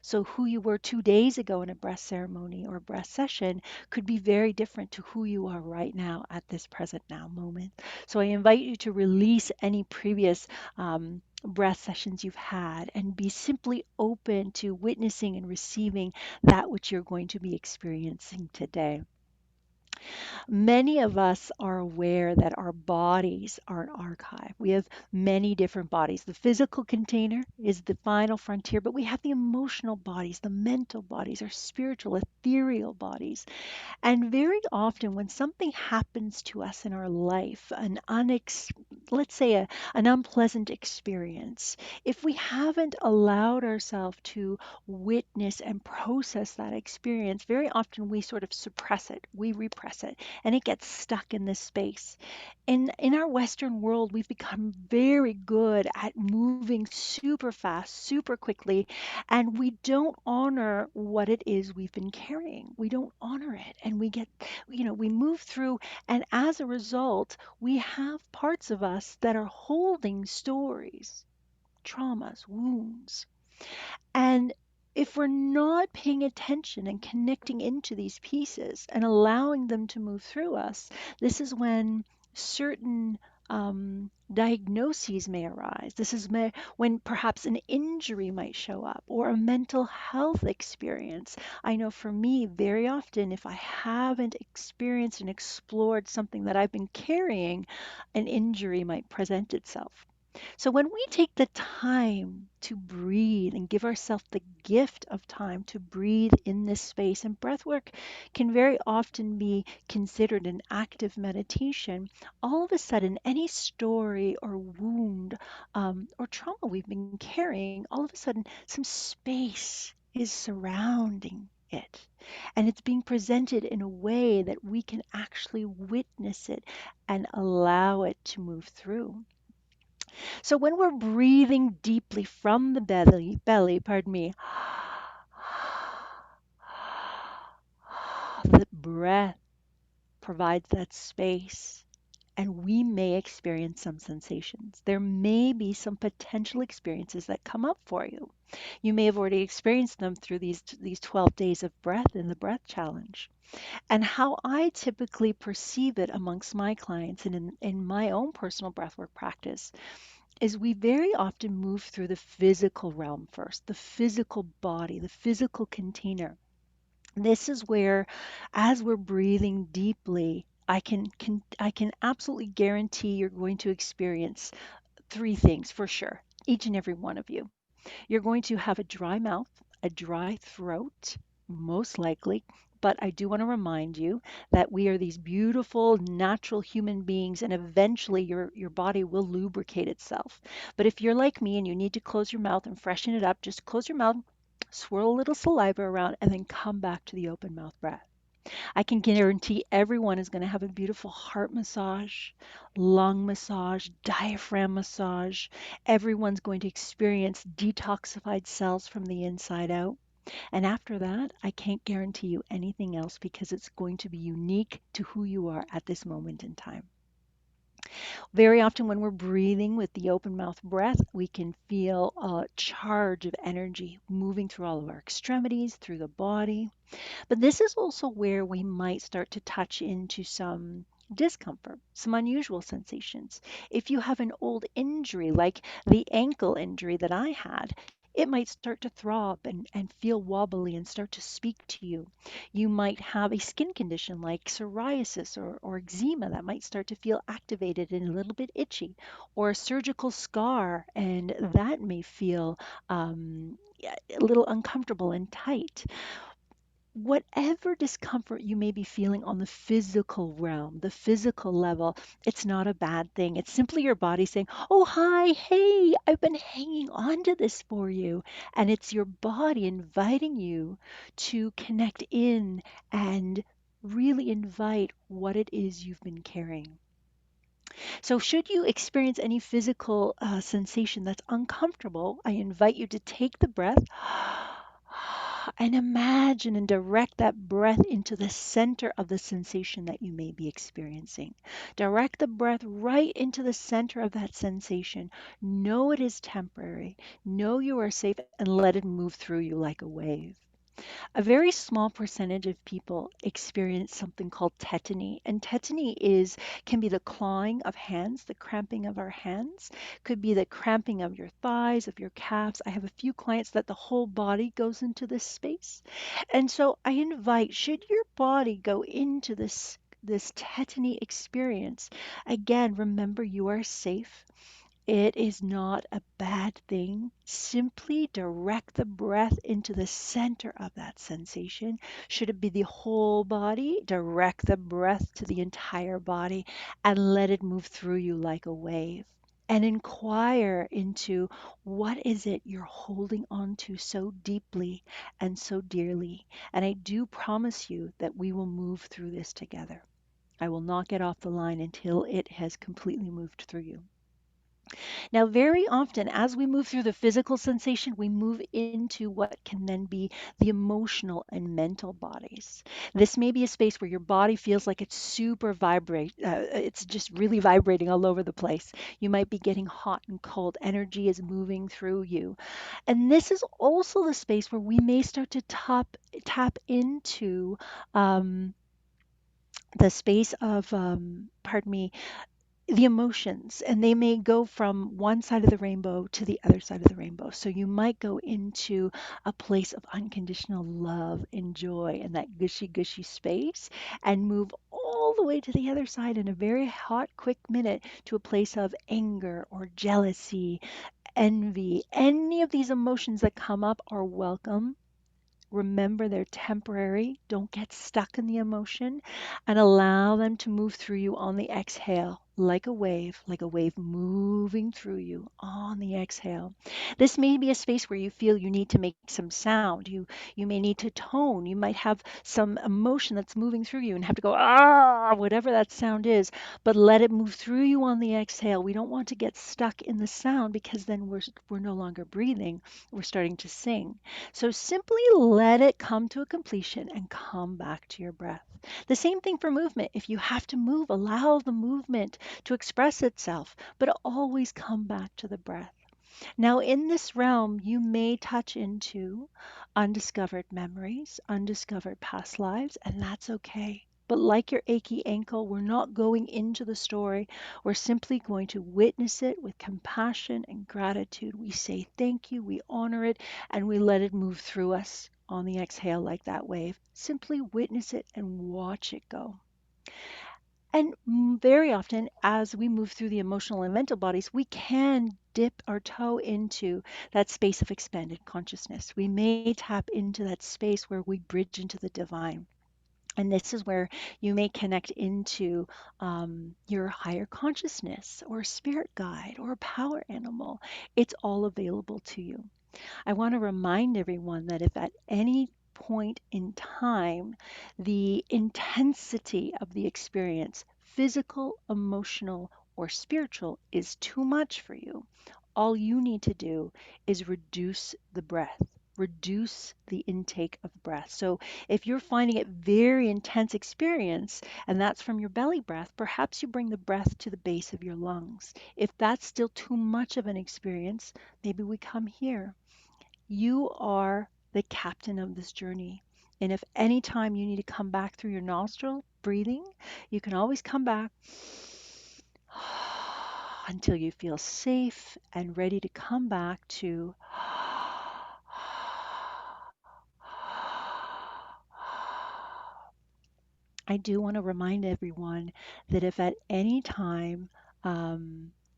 So, who you were 2 days ago in a breath ceremony or breath session could be very different to who you are right now at this present now moment. So, I invite you to release any previous breath sessions you've had and be simply open to witnessing and receiving that which you're going to be experiencing today. Many of us are aware that our bodies are an archive. We have many different bodies. The physical container is the final frontier, but we have the emotional bodies, the mental bodies, our spiritual, ethereal bodies. And very often, when something happens to us in our life, let's say an unpleasant experience, if we haven't allowed ourselves to witness and process that experience, very often we sort of suppress it, we repress it, and it gets stuck in this space. In our Western world, we've become very good at moving super fast, super quickly, and we don't honor what it is we've been carrying. We don't honor it. And we move through, and as a result, we have parts of us that are holding stories, traumas, wounds. And if we're not paying attention and connecting into these pieces and allowing them to move through us, this is when certain diagnoses may arise. When perhaps an injury might show up or a mental health experience. I know for me, very often, if I haven't experienced and explored something that I've been carrying, an injury might present itself. So when we take the time to breathe and give ourselves the gift of time to breathe in this space, and breath work can very often be considered an active meditation, all of a sudden, any story or wound or trauma we've been carrying, all of a sudden, some space is surrounding it. And it's being presented in a way that we can actually witness it and allow it to move through. So when we're breathing deeply from the belly, pardon me, the breath provides that space and we may experience some sensations. There may be some potential experiences that come up for you. You may have already experienced them through these 12 days of breath in the breath challenge. And how I typically perceive it amongst my clients and in my own personal breathwork practice is we very often move through the physical realm first, the physical body, the physical container. This is where, as we're breathing deeply, I can absolutely guarantee you're going to experience three things for sure, each and every one of you. You're going to have a dry mouth, a dry throat, most likely. But I do want to remind you that we are these beautiful, natural human beings, and eventually your body will lubricate itself. But if you're like me and you need to close your mouth and freshen it up, just close your mouth, swirl a little saliva around, and then come back to the open mouth breath. I can guarantee everyone is going to have a beautiful heart massage, lung massage, diaphragm massage. Everyone's going to experience detoxified cells from the inside out. And after that, I can't guarantee you anything else because it's going to be unique to who you are at this moment in time. Very often, when we're breathing with the open mouth breath, we can feel a charge of energy moving through all of our extremities, through the body. But this is also where we might start to touch into some discomfort, some unusual sensations. If you have an old injury, like the ankle injury that I had, it might start to throb and feel wobbly and start to speak to you. You might have a skin condition like psoriasis or eczema that might start to feel activated and a little bit itchy, or a surgical scar, and that may feel yeah, a little uncomfortable and tight. Whatever discomfort you may be feeling on the physical realm, the physical level, it's not a bad thing. It's simply your body saying, "Oh, hi, hey, I've been hanging on to this for you." And it's your body inviting you to connect in and really invite what it is you've been carrying. So, should you experience any physical sensation that's uncomfortable, I invite you to take the breath And imagine and direct that breath into the center of the sensation that you may be experiencing. Direct the breath right into the center of that sensation. Know it is temporary. Know you are safe and let it move through you like a wave. A very small percentage of people experience something called tetany, and tetany is can be the clawing of hands, the cramping of our hands, could be the cramping of your thighs, of your calves. I have a few clients that the whole body goes into this space. And so I invite, should your body go into this tetany experience, again, remember you are safe. It is not a bad thing. Simply direct the breath into the center of that sensation. Should it be the whole body, direct the breath to the entire body and let it move through you like a wave. And inquire into what is it you're holding on to so deeply and so dearly. And I do promise you that we will move through this together. I will not get off the line until it has completely moved through you. Now, very often, as we move through the physical sensation, we move into what can then be the emotional and mental bodies. This may be a space where your body feels like it's it's just really vibrating all over the place. You might be getting hot and cold. Energy is moving through you. And this is also the space where we may start to tap into um, the space of, pardon me, the emotions, and they may go from one side of the rainbow to the other side of the rainbow. So you might go into a place of unconditional love and joy and that gushy, gushy space and move all the way to the other side in a very hot, quick minute to a place of anger or jealousy, envy. Any of these emotions that come up are welcome. Remember, they're temporary. Don't get stuck in the emotion and allow them to move through you on the exhale, like a wave moving through you on the exhale. This may be a space where you feel you need to make some sound. You may need to tone. You might have some emotion that's moving through you and have to go, ah, whatever that sound is, but let it move through you on the exhale. We don't want to get stuck in the sound because then we're no longer breathing. We're starting to sing. So simply let it come to a completion and come back to your breath. The same thing for movement. If you have to move, allow the movement to express itself, but always come back to the breath. Now, in this realm, you may touch into undiscovered memories, undiscovered past lives, and that's okay. But like your achy ankle, we're not going into the story. We're simply going to witness it with compassion and gratitude. We say thank you, we honor it, and we let it move through us on the exhale like that wave. Simply witness it and watch it go. And very often, as we move through the emotional and mental bodies, we can dip our toe into that space of expanded consciousness. We may tap into that space where we bridge into the divine. And this is where you may connect into your higher consciousness or spirit guide or power animal. It's all available to you. I want to remind everyone that if at any point in time the intensity of the experience, physical, emotional, or spiritual, is too much for you, all you need to do is reduce the breath. Reduce the intake of breath. So, if you're finding it very intense experience, and that's from your belly breath, perhaps you bring the breath to the base of your lungs. If that's still too much of an experience, maybe we come here. You are the captain of this journey. And if any time you need to come back through your nostril breathing, you can always come back until you feel safe and ready to come back to. I do want to remind everyone that if at any time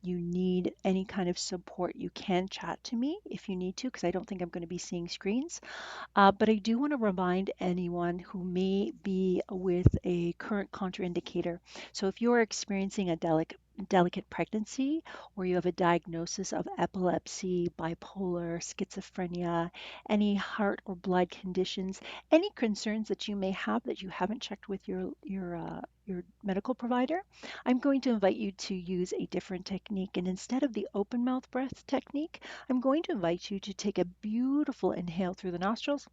you need any kind of support, you can chat to me if you need to, because I don't think I'm going to be seeing screens. But I do want to remind anyone who may be with a current contraindicator. So if you're experiencing a delicate pregnancy, or you have a diagnosis of epilepsy, bipolar, schizophrenia, any heart or blood conditions, any concerns that you may have that you haven't checked with your medical provider, I'm going to invite you to use a different technique. And instead of the open mouth breath technique, I'm going to invite you to take a beautiful inhale through the nostrils.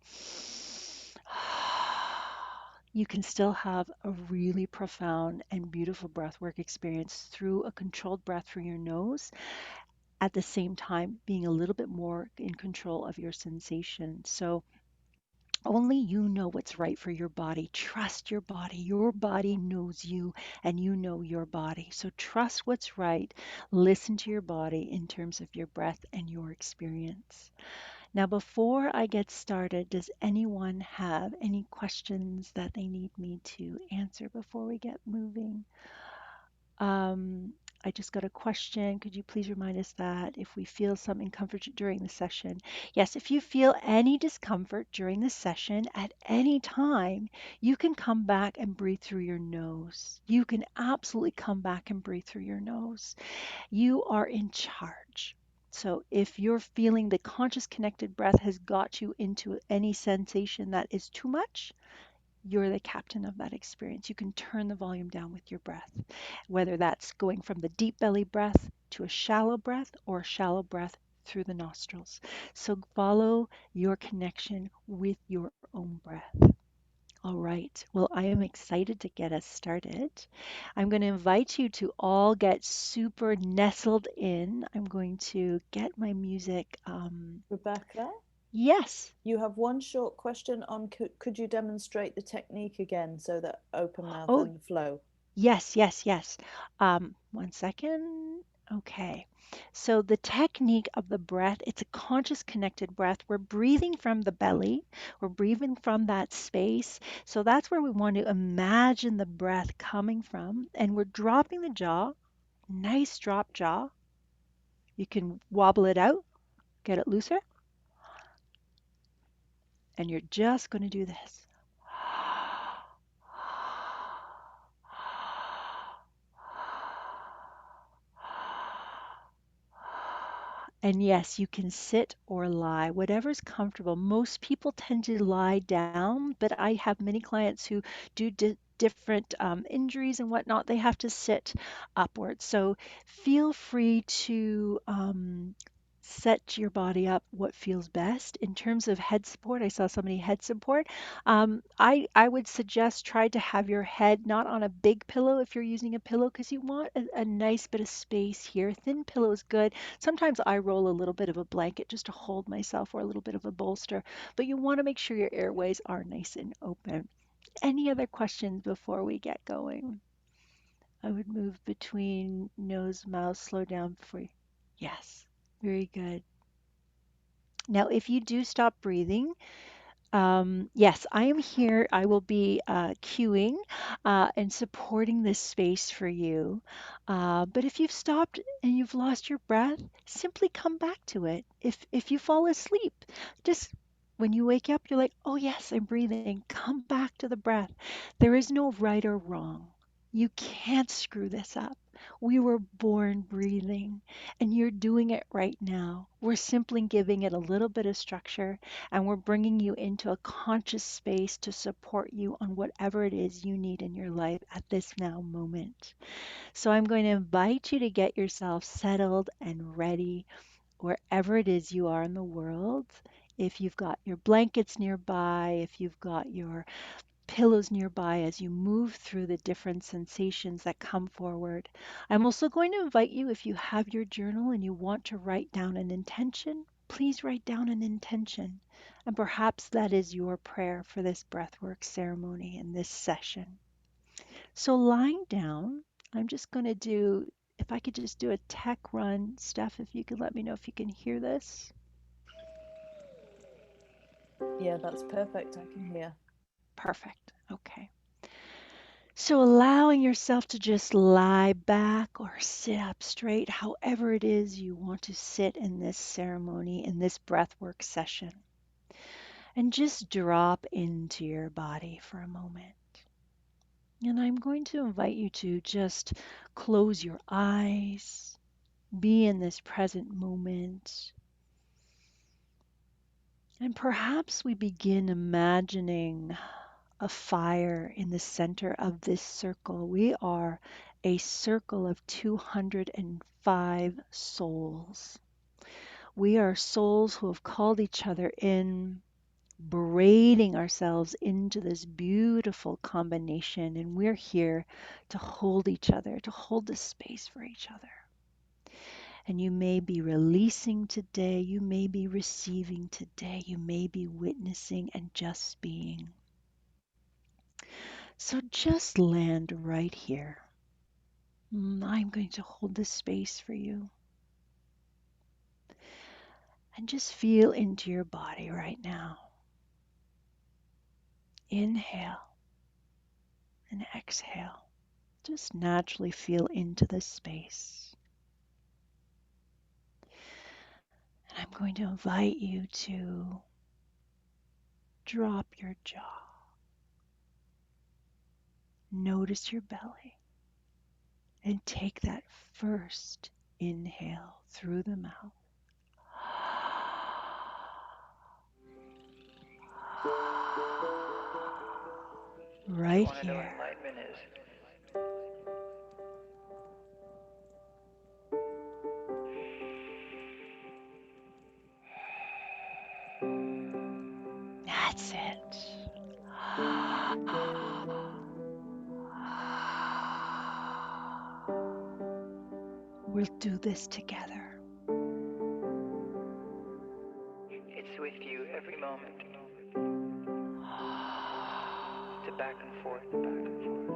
You can still have a really profound and beautiful breathwork experience through a controlled breath through your nose, at the same time being a little bit more in control of your sensation. So only you know what's right for your body. Trust your body. Your body knows you and you know your body. So trust what's right. Listen to your body in terms of your breath and your experience. Now, before I get started, does anyone have any questions that they need me to answer before we get moving? Um, I just got a question. Could you please remind us that if we feel some discomfort during the session? Yes, if you feel any discomfort during the session at any time, you can come back and breathe through your nose. You can absolutely come back and breathe through your nose. You are in charge. So if you're feeling the conscious connected breath has got you into any sensation that is too much, you're the captain of that experience. You can turn the volume down with your breath, whether that's going from the deep belly breath to a shallow breath or a shallow breath through the nostrils. So follow your connection with your own breath. All right. Well, I am excited to get us started. I'm going to invite you to all get super nestled in. I'm going to get my music. Rebecca, Yes. you have one short question on could you demonstrate the technique again so that open mouth Oh, and the flow? yes, yes, yes. One second. Okay. So the technique of the breath, it's a conscious connected breath. We're breathing from the belly. We're breathing from that space. So that's where we want to imagine the breath coming from. And we're dropping the jaw, nice drop jaw. You can wobble it out, get it looser, and you're just going to do this. And yes, you can sit or lie, whatever's comfortable. Most people tend to lie down, but I have many clients who do different injuries and whatnot. They have to sit upwards. So feel free to set your body up what feels best. In terms of head support, I saw somebody head support. I would suggest try to have your head not on a big pillow if you're using a pillow because you want a nice bit of space here. Thin pillow is good. Sometimes I roll a little bit of a blanket just to hold myself or a little bit of a bolster, but you want to make sure your airways are nice and open. Any other questions before we get going? I would move between nose, mouth, slow down before you. Yes, very good. Now, if you do stop breathing, yes, I am here. I will be queuing and supporting this space for you. But if you've stopped and you've lost your breath, simply come back to it. If you fall asleep, just when you wake up, you're like, oh yes, I'm breathing. Come back to the breath. There is no right or wrong. You can't screw this up. We were born breathing, and you're doing it right now. We're simply giving it a little bit of structure and we're bringing you into a conscious space to support you on whatever it is you need in your life at this now moment. So I'm going to invite you to get yourself settled and ready wherever it is you are in the world. If you've got your blankets nearby, if you've got your pillows nearby as you move through the different sensations that come forward. I'm also going to invite you, if you have your journal and you want to write down an intention, please write down an intention. And perhaps that is your prayer for this breathwork ceremony and this session. So, lying down, I'm just going to do, if I could just do a tech run, Steph, if you could let me know if you can hear this. Yeah, that's perfect. I can hear. Perfect. Okay. So allowing yourself to just lie back or sit up straight, however it is you want to sit in this ceremony, in this breathwork session, and just drop into your body for a moment. And I'm going to invite you to just close your eyes, be in this present moment, and perhaps we begin imagining a fire in the center of this circle. We are a circle of 205 souls. We are souls who have called each other in, braiding ourselves into this beautiful combination, and we're here to hold each other, to hold the space for each other. And you may be releasing today, you may be receiving today, you may be witnessing and just being. So just land right here. I'm going to hold this space for you. And just feel into your body right now. Inhale and exhale. Just naturally feel into this space. And I'm going to invite you to drop your jaw. Notice your belly. And take that first inhale through the mouth. Right here. That's it. We'll do this together. It's with you every moment. It's a back and forth, back and forth.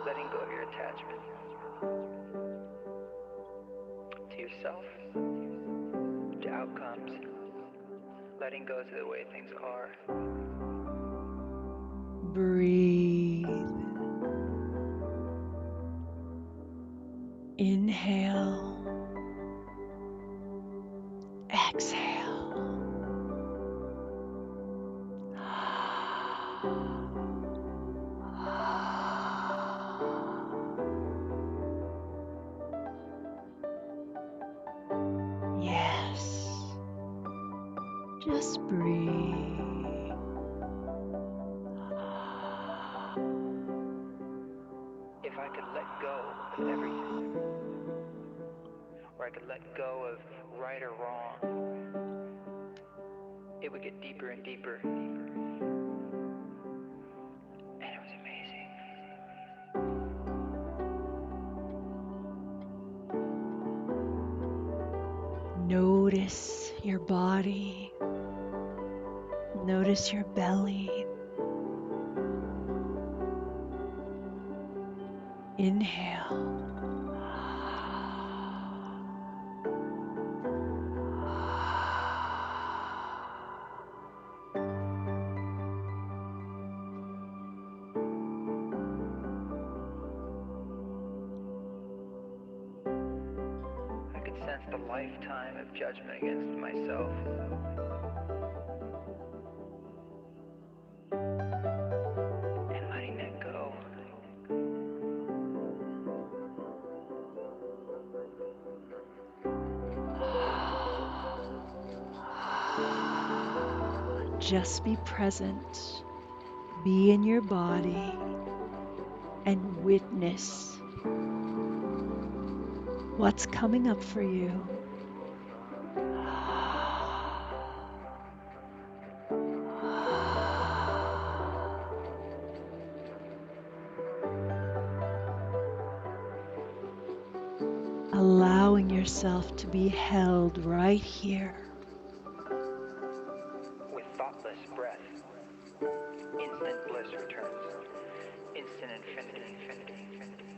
Letting go of your attachment to yourself, to outcomes. Letting go to the way things are. Breathe. Inhale. Exhale. Yes. Just breathe. If I could let go of everything, or I could let go of right or wrong, it would get deeper and deeper. And it was amazing. Notice your body. Notice your belly. Inhale. I could sense the lifetime of judgment against myself. And letting that go. Just be present. Be in your body and witness what's coming up for you. Allowing yourself to be held right here. With thoughtless breath, instant bliss returns. Instant infinity, infinity, infinity.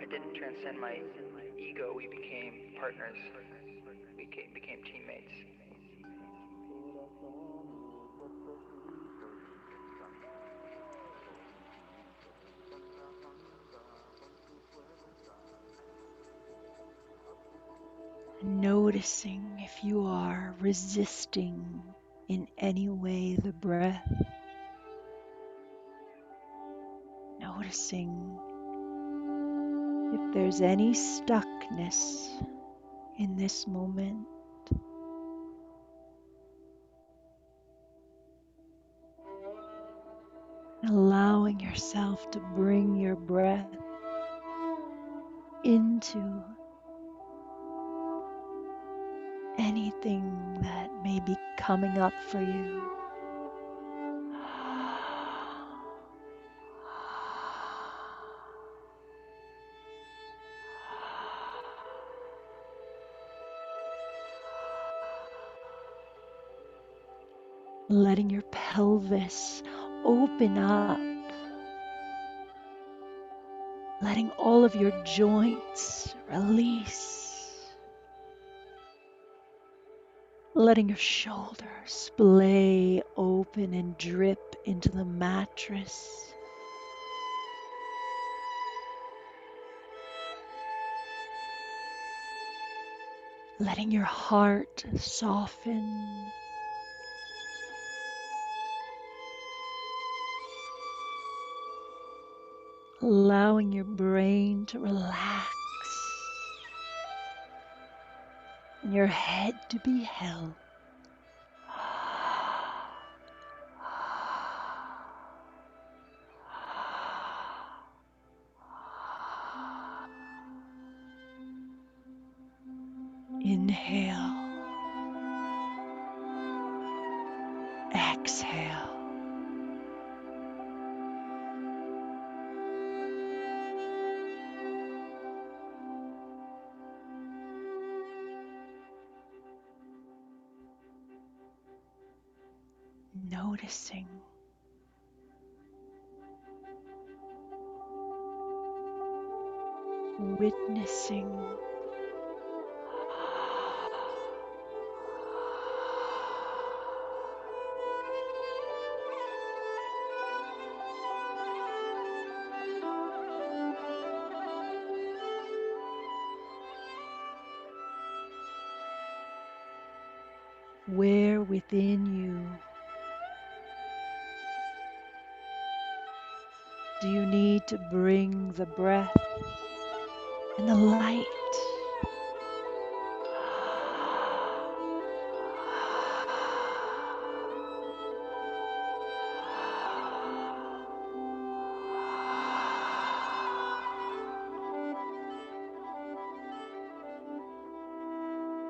I didn't transcend my ego. We became partners. We became teammates. Noticing If you are resisting in any way the breath, noticing if there's any stuckness in this moment, allowing yourself to bring your breath into anything that may be coming up for you. Letting your pelvis open up, letting all of your joints release, letting your shoulders splay open and drip into the mattress, letting your heart soften, allowing your brain to relax and your head to be held. Inhale, exhale. Noticing, witnessing, where within you do you need to bring the breath and the light?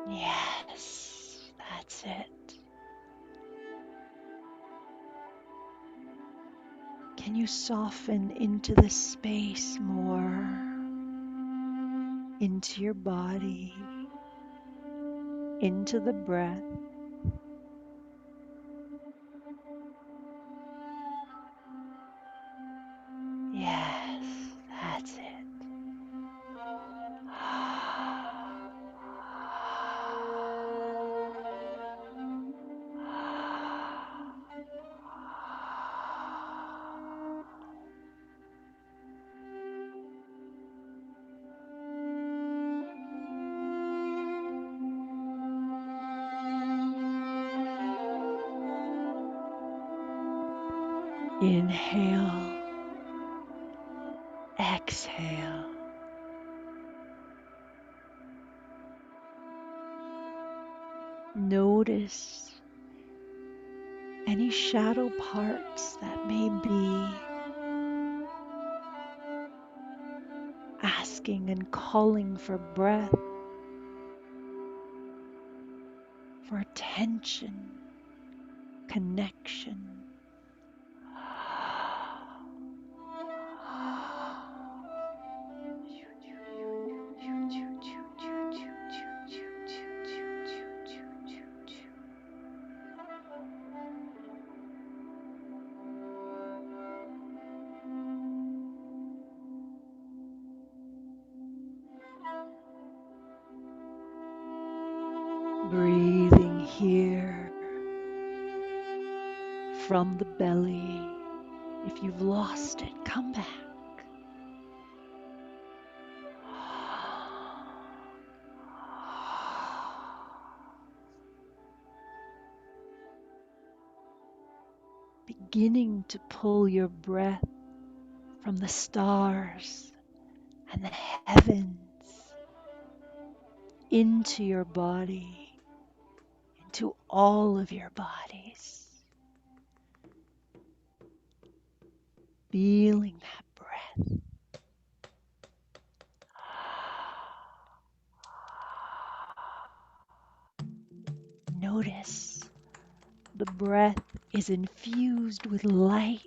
Yes, that's it. Can you soften into the space more, into your body, into the breath? Yes, that's it. Inhale, exhale. Notice any shadow parts that may be asking and calling for breath, for attention, connection. Breathing here from the belly. If you've lost it, come back. beginning to pull your breath from the stars and the heavens into your body, into all of your bodies, feeling that breath. Notice the breath is infused with light,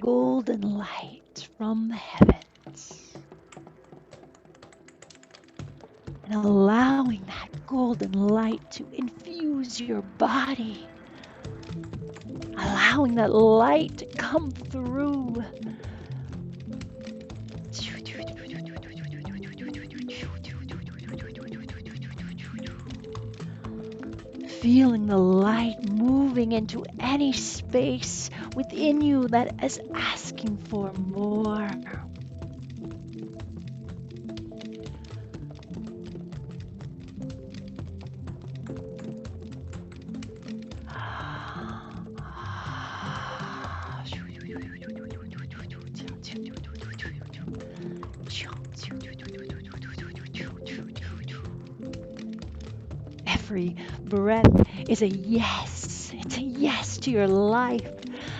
golden light from the heavens, and allowing that golden light to infuse your body, allowing that light to come through. Feeling the light moving into any space within you that is asking for more. Every breath is a yes. It's a yes to your life,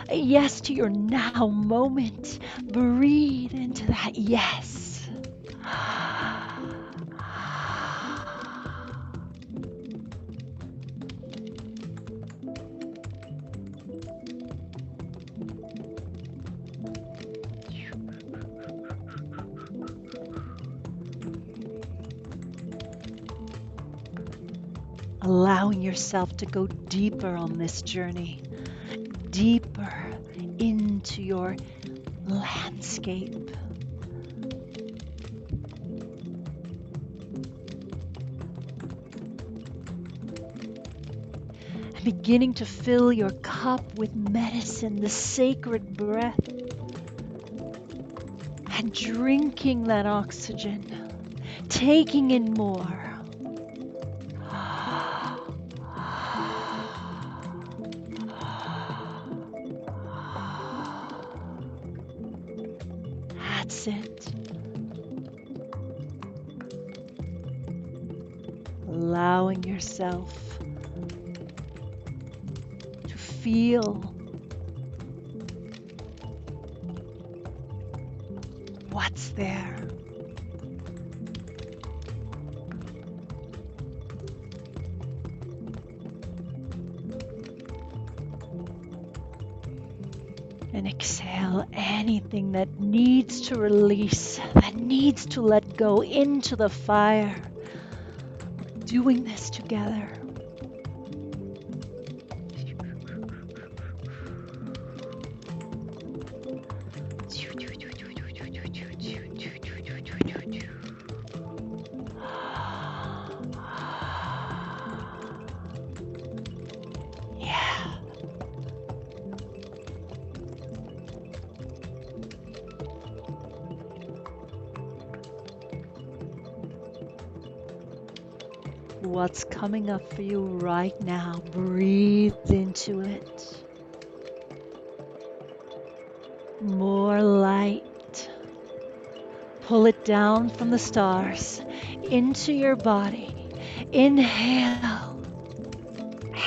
a yes to your now moment. Breathe into that yes. Allowing yourself to go deeper on this journey, deeper into your landscape. And beginning to fill your cup with medicine, the sacred breath, and drinking that oxygen, taking in more. That's it. Allowing yourself to feel what's there. And exhale anything that needs to release, that needs to let go into the fire. We're doing this together. Yeah. What's coming up for you right now? Breathe into it. More light. Pull it down from the stars into your body. Inhale.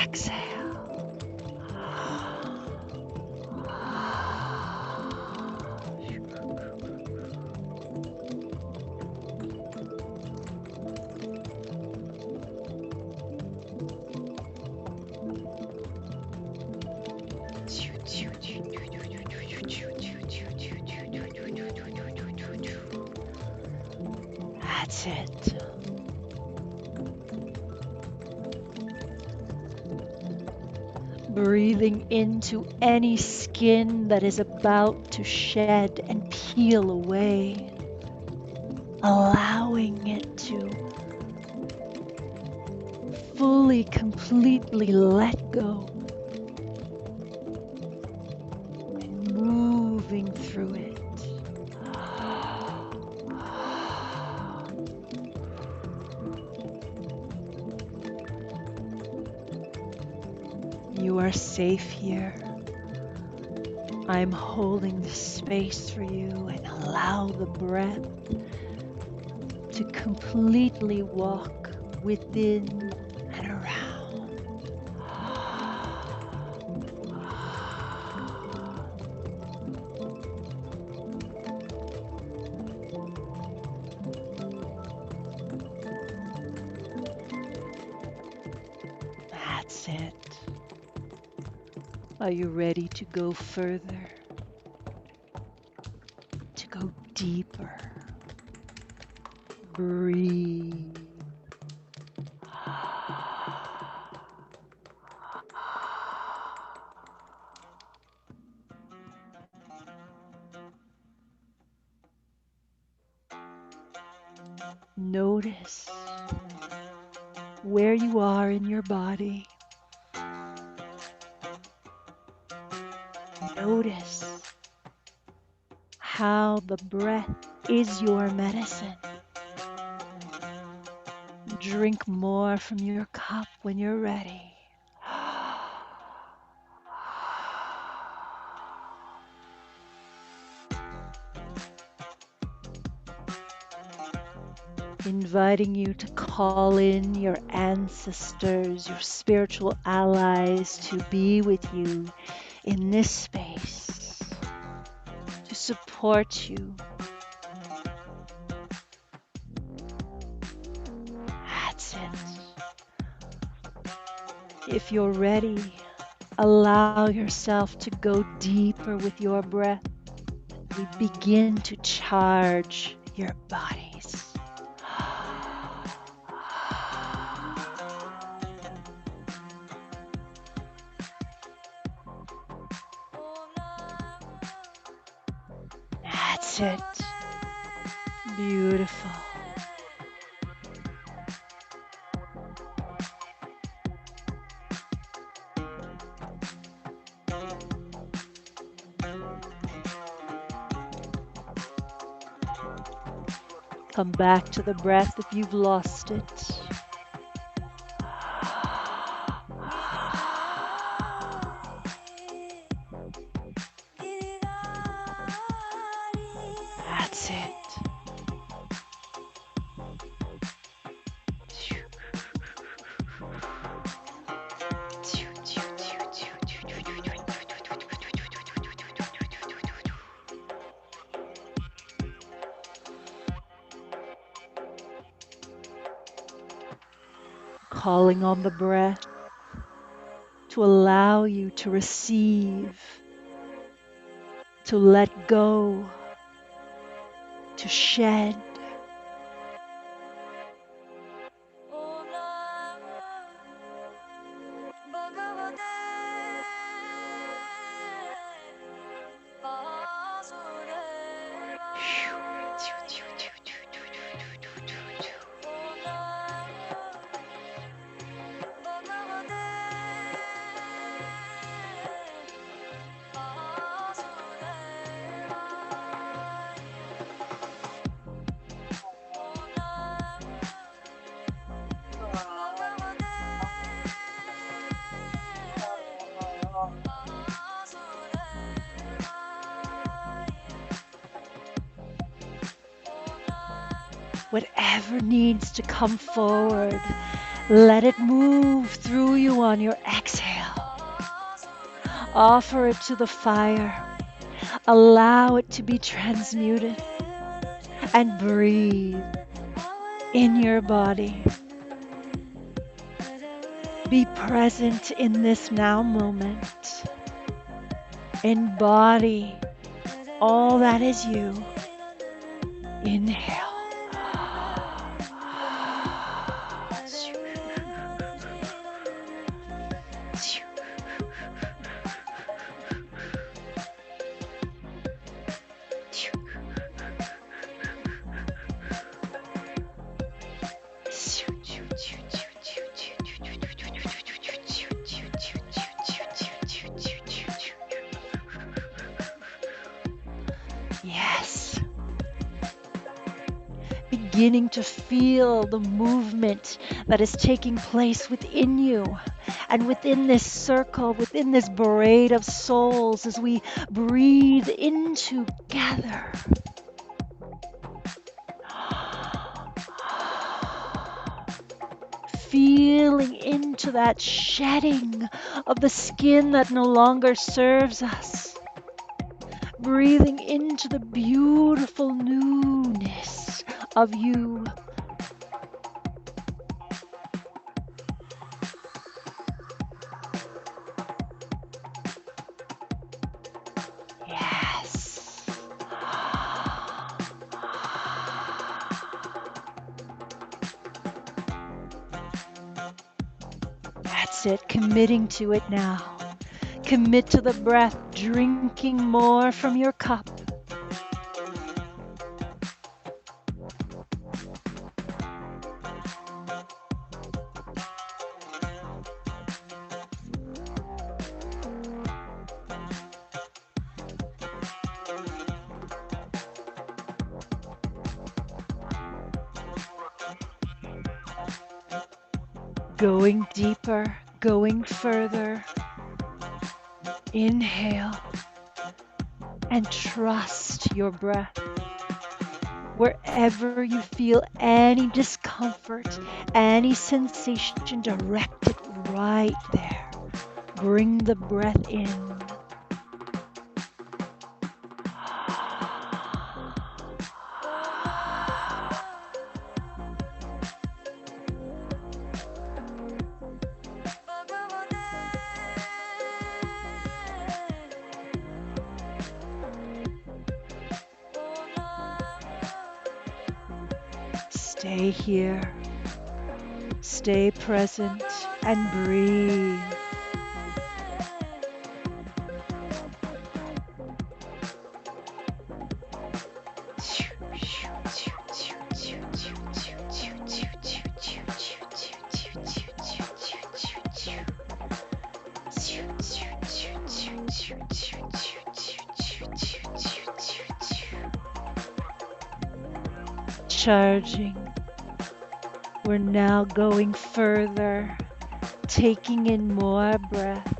Exhale. That's it. Breathing into any skin that is about to shed and peel away. Allowing it to fully, completely let go. And moving through it. You are safe here. I'm holding the space for you, and allow the breath to completely walk within and around. That's it. Are you ready to go further, to go deeper? Breathe. Notice where you are in your body. Notice how the breath is your medicine. Drink more from your cup when you're ready. Inviting you to call in your ancestors, your spiritual allies to be with you in this space, to support you. That's it. If you're ready, allow yourself to go deeper with your breath. We begin to charge your bodies. That's it. Beautiful. Come back to the breath if you've lost it. That's it. Calling on the breath to allow you to receive, to let go, to shed. Whatever needs to come forward, let it move through you on your exhale. Offer it to the fire. Allow it to be transmuted. And breathe in your body. Be present in this now moment. Embody all that is you. Inhale. Yes. beginning to feel the movement that is taking place within you and within this circle, within this braid of souls as we breathe in together. Feeling into that shedding of the skin that no longer serves us. Breathing into the beautiful newness of you. Yes. That's it, committing to it now. Commit to the breath, drinking more from your cup. Going deeper, going further. Inhale and trust your breath. Wherever you feel any discomfort, any sensation, direct it right there. Bring the breath in. Stay here. Stay present and breathe. Charging. We're now going further, taking in more breath,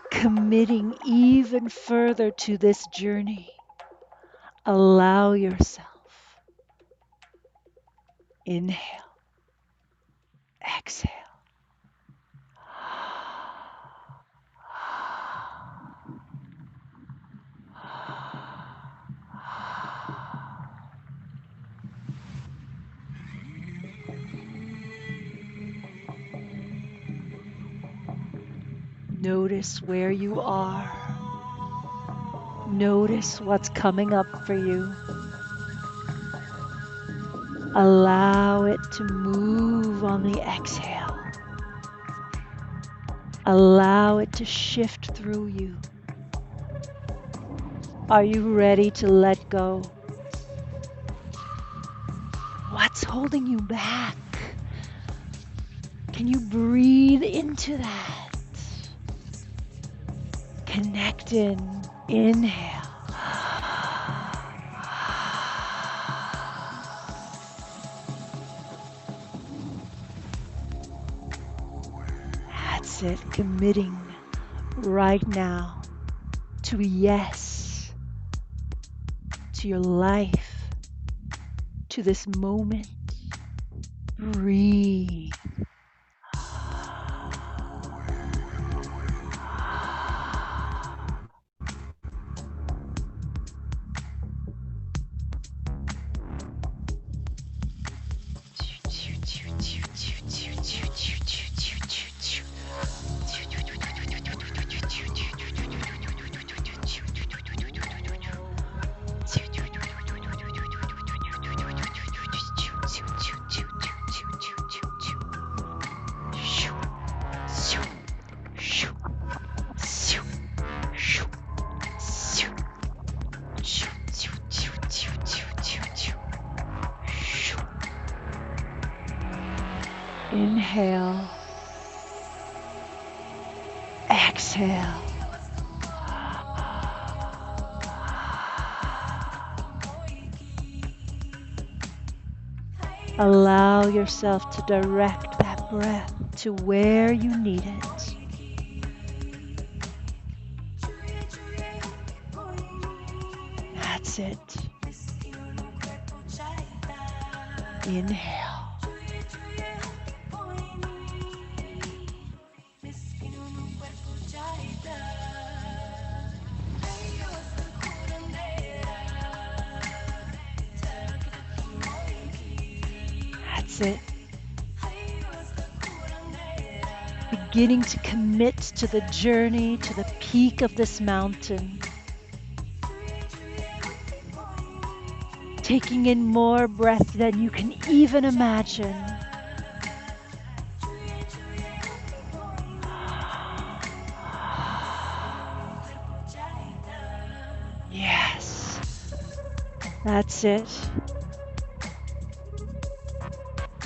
committing even further to this journey. Allow yourself. Inhale, exhale. Notice where you are. Notice what's coming up for you. Allow it to move on the exhale. Allow it to shift through you. Are you ready to let go? What's holding you back? Can you breathe into that? Connect in. Inhale. That's it. Committing right now to a yes, to your life, to this moment. Breathe. Inhale. Exhale. Allow yourself to direct that breath to where you need it. That's it. Inhale. That's it. Beginning to commit to the journey to the peak of this mountain. Taking in more breath than you can even imagine. Yes, that's it.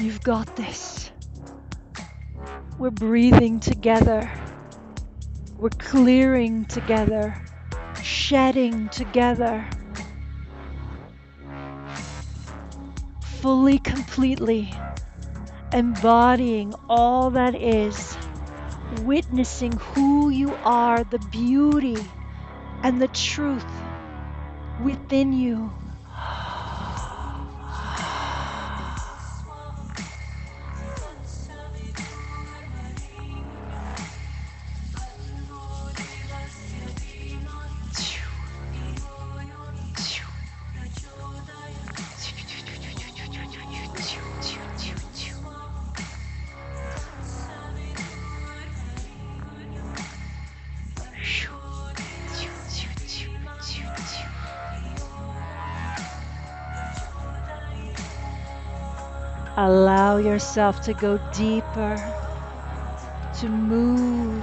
You've got this. We're breathing together. We're clearing together, shedding together, fully, completely embodying all that is, witnessing who you are, the beauty and the truth within you. Allow yourself to go deeper, to move.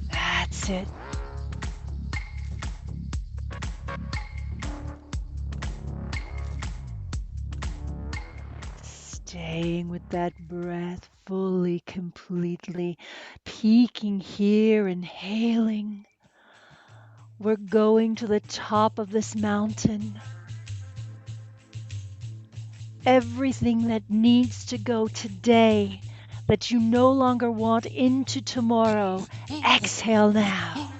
That's it. Staying with that breath fully, completely, peaking here, inhaling. We're going to the top of this mountain. Everything that needs to go today that you no longer want into tomorrow, exhale now.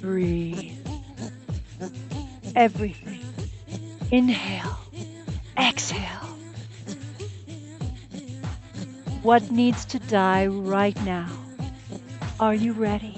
Breathe. Everything. Inhale. Exhale. What needs to die right now? Are you ready?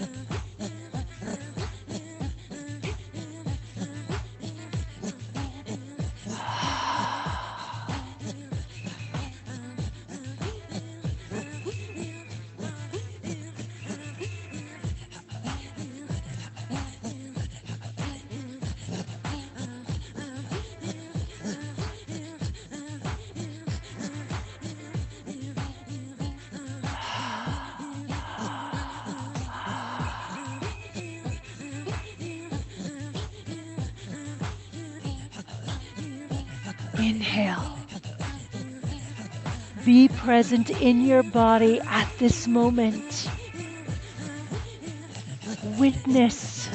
Inhale. Be present in your body at this moment. Witness.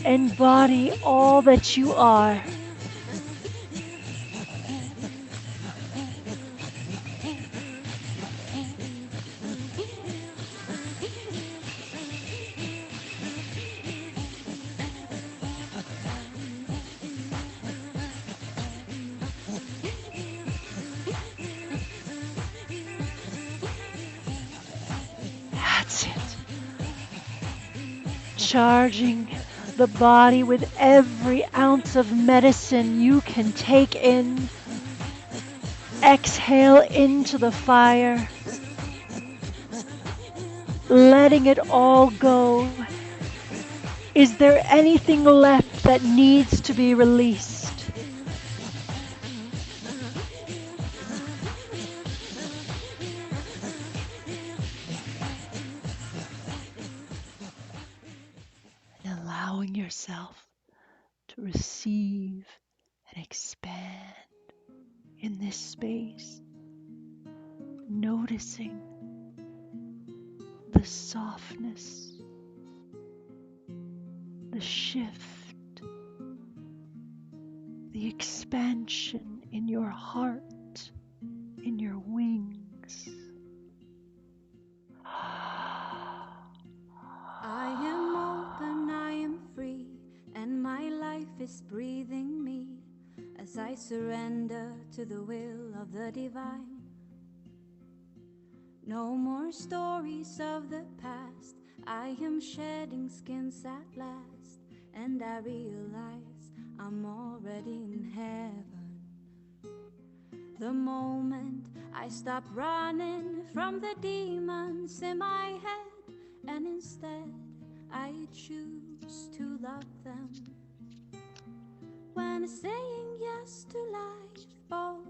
Embody all that you are. That's it. Charging the body with every ounce of medicine you can take in. Exhale into the fire, letting it all go. Is there anything left that needs to be released? And allowing yourself to receive and expand in this space, noticing the softness, the shift, the expansion in your heart, in your wings. I am open, I am free, and my life is breathing me as I surrender to the will of the divine. No more stories of the past, I am shedding skins at last, and I realize I'm already in heaven. The moment I stop running from the demons in my head, and instead I choose to love them. When saying yes to life, both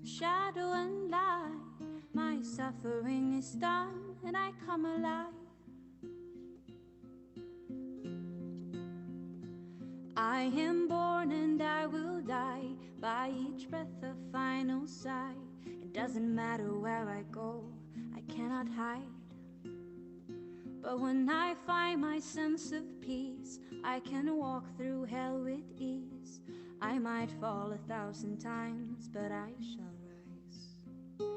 shadow and light, my suffering is done and I come alive. I am born and I will die, by each breath a final sigh. It doesn't matter where I go, I cannot hide. But when I find my sense of peace, I can walk through hell with ease. I might fall 1,000 times, but I shall rise.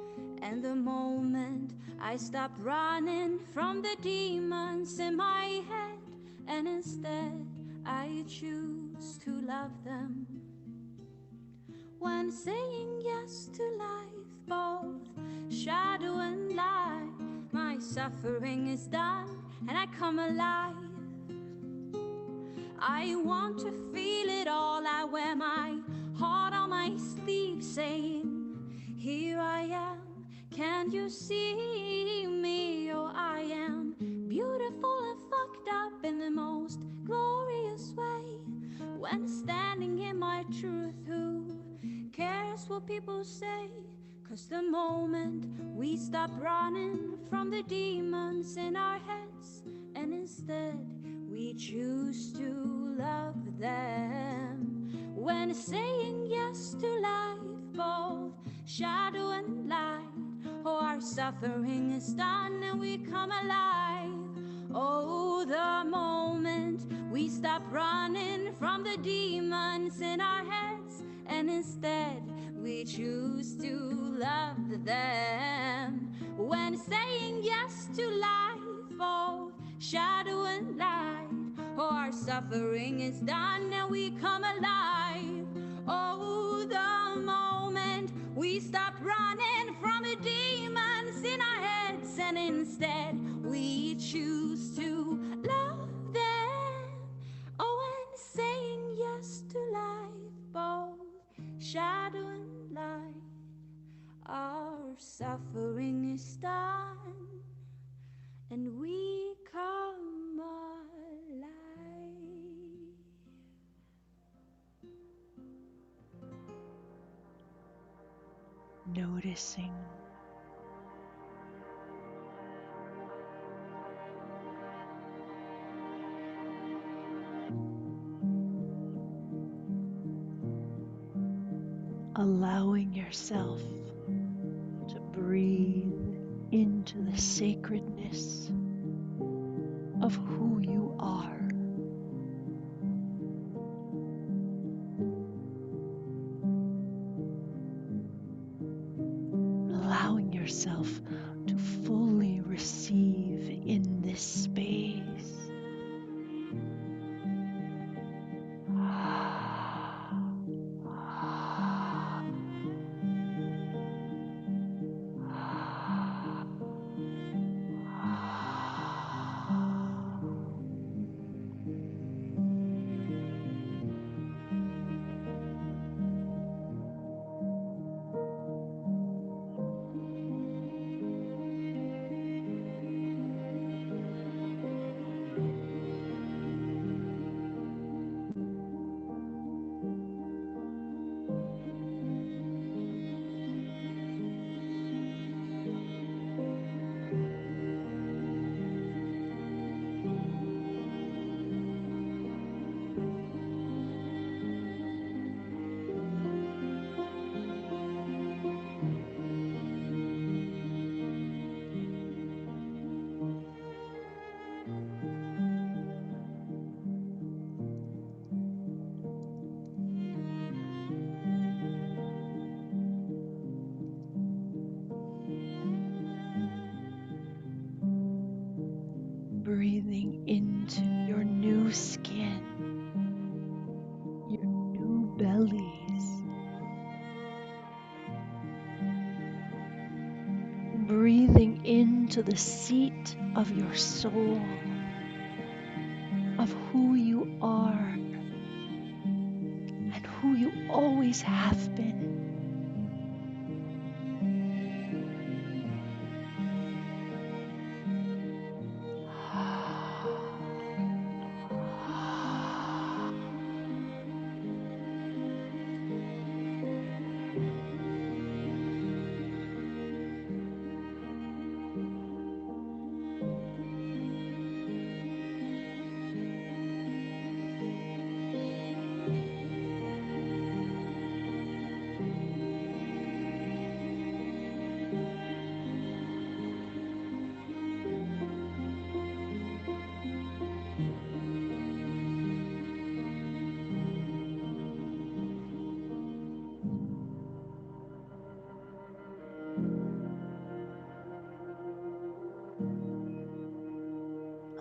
And the moment I stop running from the demons in my head, and instead I choose to love them. When saying yes to life, both shadow and light, my suffering is done and I come alive. I want to feel it all. I wear my heart on my sleeve, saying, here I am, can you see me? Oh, I am beautiful and fucked up in the most glorious way. When standing in my truth, who cares what people say? 'Cause the moment we stop running from the demons in our heads, and instead we choose to love them. When saying yes to life, both shadow and light, oh, our suffering is done and we come alive. Oh, the moment we stop running from the demons in our heads, and instead we choose to love them. When saying yes to life, both shadow and light, oh, our suffering is done and we come alive. Oh, the moment we stop running from the demons in our heads, and instead we choose to love them. Oh, and saying yes to life, both shadow and light, our suffering is done and we come alive. Noticing allowing yourself to breathe into the sacredness of who you are. Allowing yourself to fully receive in this space. to the seat of your soul, of who you are and who you always have been.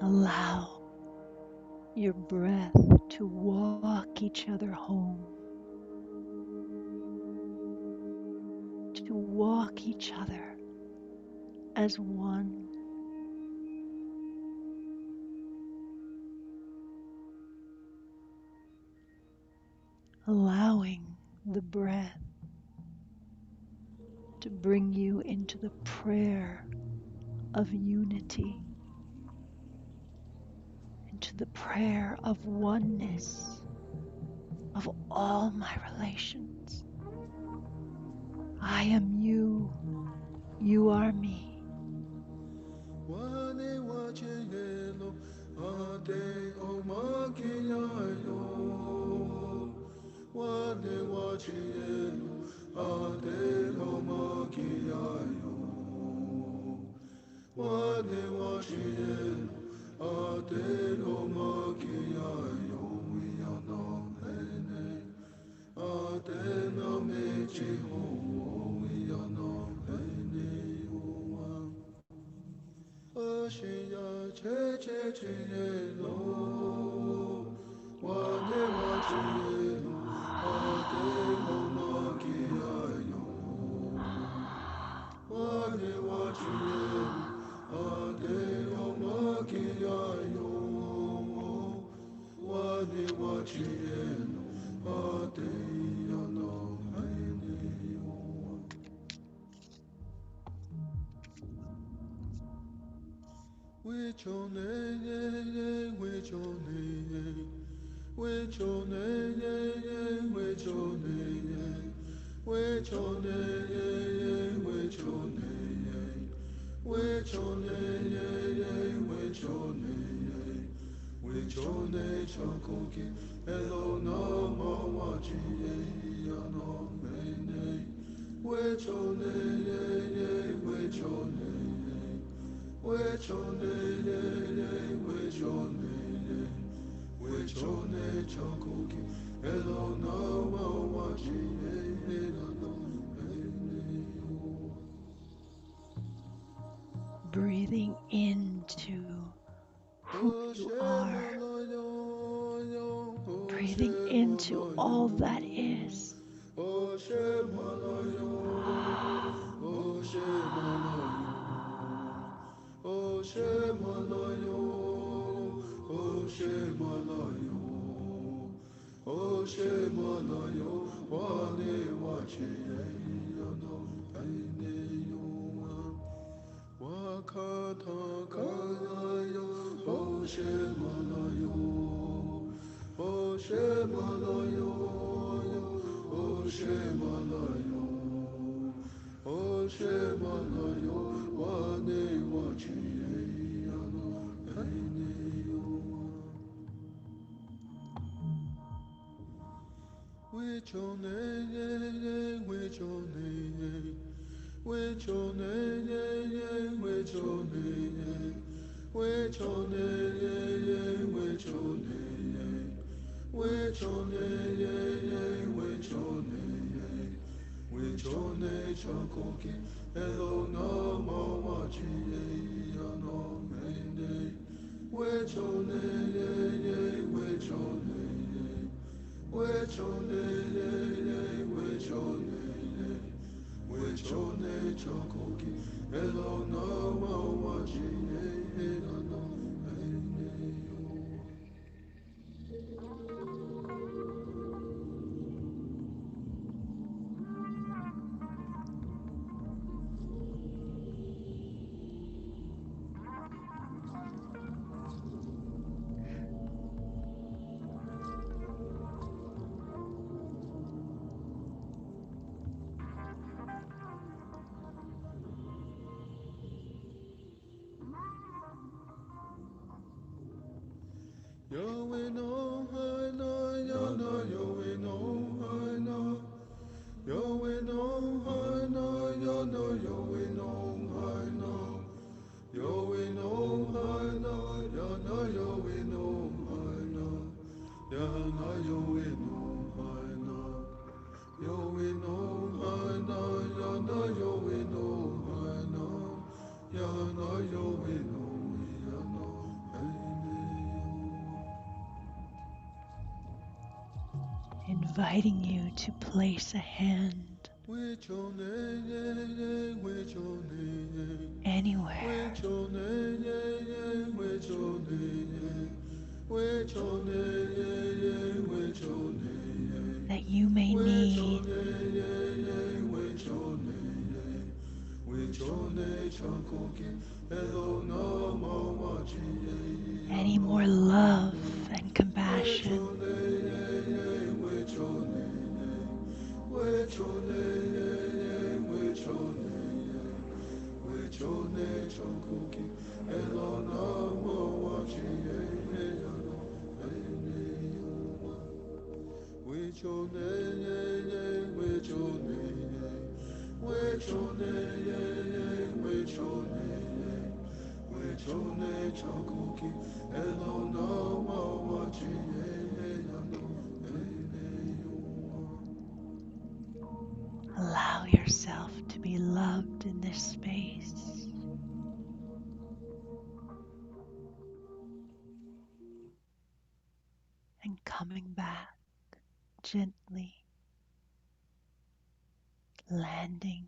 Allow your breath to walk each other home, to walk each other as one. Allowing the breath to bring you into the prayer of unity, into the prayer of oneness of all my relations. I am you, you are me. Wane wachiyelo ate omakiyayo. Wane wachiyelo ate omakiyayo. Wane wachiyelo ate omakiyayo. Wiyano ene ate no mechiho. Wiyano ene yuwa. Oshia che che che ye lo, wane wachi ye lo, ate homa ki ayo. Wane wachi ye lo, ate homa ki ayo. Wane wachi ye lo, ate yono haine yo. Which your name, which your name, which your name, which your name, which your name, which your name, which your name, which your name, which your name, Chokoki, hello, no more watching, no name, which your name, which your name. Which your name, which your name, which your name, Chokoki, hello, no, watching, Breathing into who you are, breathing into all that is. Oh, Shemalayo, oh, Shemalayo, oh, Shemalayo, Wane Wachi, no, Aine, Wakata Kayayo, oh, Shemalayo, oh, Shemalayo, oh, Shemalayo, oh, Shemalayo, Wane Wachi. Which your name, which your name, which your name, which your name, which your name, which your name, which your name, which your name, which your name, Chokoki, hello, no more watching, no name, which your name, which your name. Which your name, which your name, which Inviting you to place a hand anywhere that you may need any more love and compassion. Allow yourself to be loved in this space and coming back gently, landing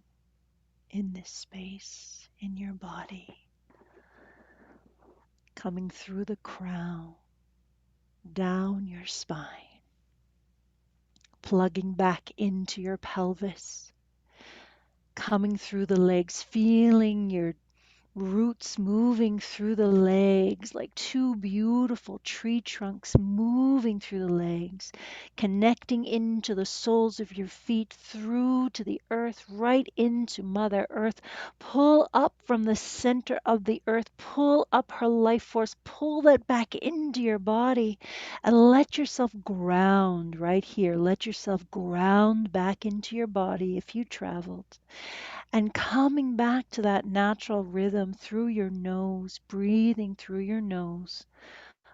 in this space in your body, coming through the crown, down your spine, plugging back into your pelvis, coming through the legs, feeling your roots moving through the legs like two beautiful tree trunks moving through the legs, connecting into the soles of your feet, through to the earth, right into Mother Earth. Pull up from the center of the earth, pull up her life force, pull that back into your body, and let yourself ground right here. Let yourself ground back into your body if you traveled. And coming back to that natural rhythm through your nose, breathing through your nose,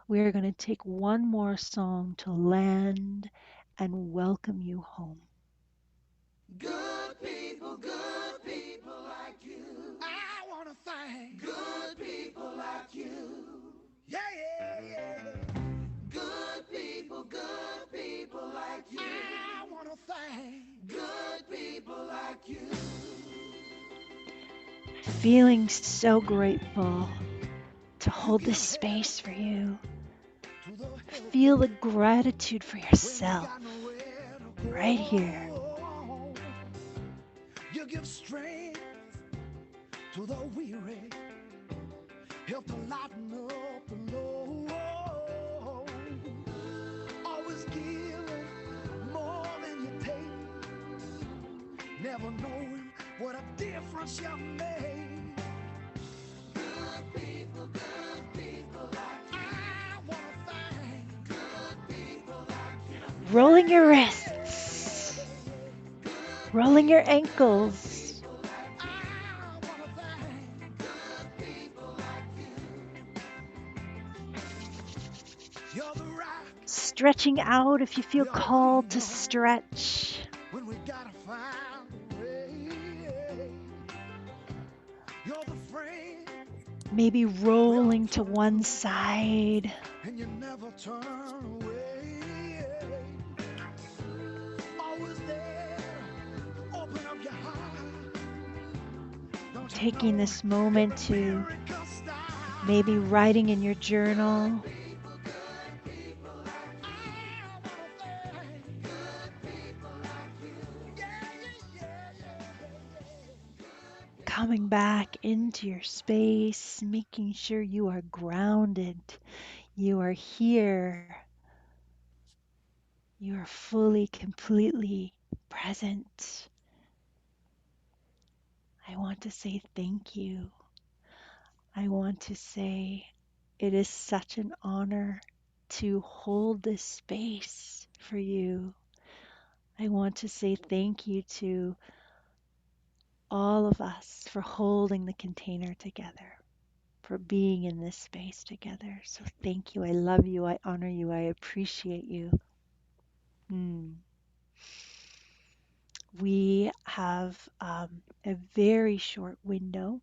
we are going to take one more song to land and welcome you home. Good people like you. I want to thank good people like you. Yeah, yeah, yeah. Good people like you. I want to thank good people like you. Feeling so grateful to hold this space for you. Feel the gratitude for yourself right here. You give strength to the weary, help to lighten up the load. Always giving more than you take, never knowing what a difference you made. Good people like you. I want to thank good people like you. Rolling your wrists, rolling your ankles, stretching out if you feel called to stretch. Maybe rolling to one side. And you never turn away. Always there, open up your heart. taking this moment to America style. maybe writing in your journal, I wanna thank yeah, yeah, yeah, yeah, coming back into your space, making sure you are grounded, you are here, you are fully, completely present. I want to say thank you. I want to say it is such an honor to hold this space for you. I want to say thank you to all of us for holding the container together, for being in this space together. So thank you. I love you. I honor you. I appreciate you. Hmm. We have a very short window.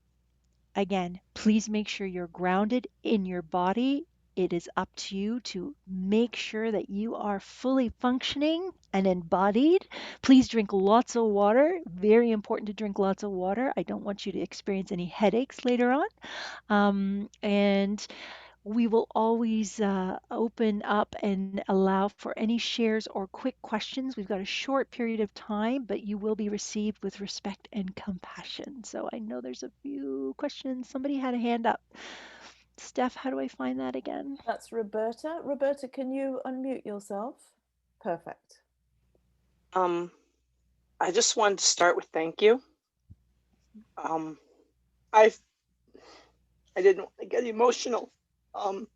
Again, please make sure you're grounded in your body. It is up to you to make sure that you are fully functioning and embodied. Please drink lots of water. Very important to drink lots of water. I don't want you to experience any headaches later on. And we will always open up and allow for any shares or quick questions. We've got a short period of time, but you will be received with respect and compassion. So I know there's a few questions. Somebody had a hand up. Steph, how do I find that again? That's Roberta. Roberta, can you unmute yourself? Perfect. Um, I just wanted to start with thank you. Um, I've I didn't want to get emotional. Um,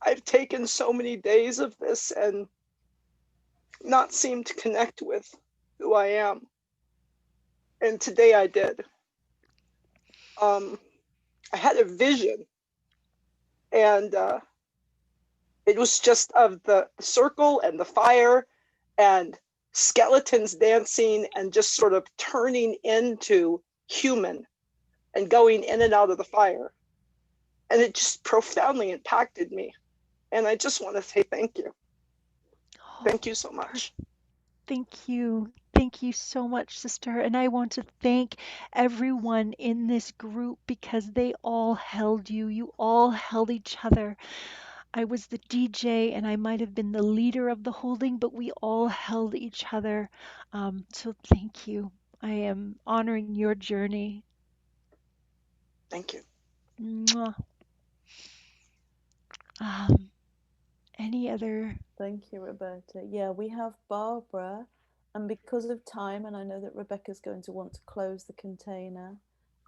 I've taken so many days of this and not seemed to connect with who I am, and today I did. Um, I had a vision, and it was just of the circle and the fire and skeletons dancing and just sort of turning into human and going in and out of the fire. And it just profoundly impacted me. And I just want to say thank you. Oh, Thank you so much. thank you. Thank you so much, sister. And I want to thank everyone in this group because they all held you. You all held each other. I was the DJ and I might have been the leader of the holding, but we all held each other. So thank you. I am honoring your journey. Thank you. Mwah. Um, any other? Thank you, Roberta. Yeah, we have Barbara, and because of time, and I know that Rebecca's going to want to close the container,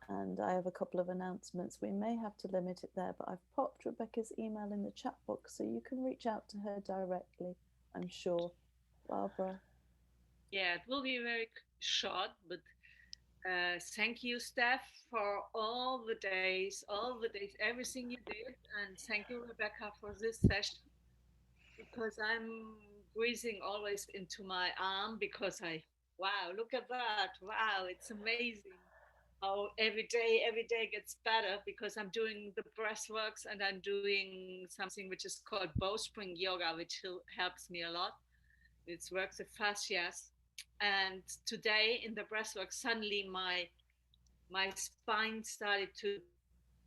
and I have a couple of announcements, we may have to limit it there, but I've popped Rebecca's email in the chat box so you can reach out to her directly, I'm sure. Barbara. Yeah, it will be very short, but thank you, Steph, for all the days, everything you did, and thank you, Rebecca, for this session because I'm breathing always into my arm because wow, look at that, wow, it's amazing how every day gets better because I'm doing the breath works and I'm doing something which is called bowstring yoga, which helps me a lot. It works the fascias. And today in the breathwork, suddenly my spine started to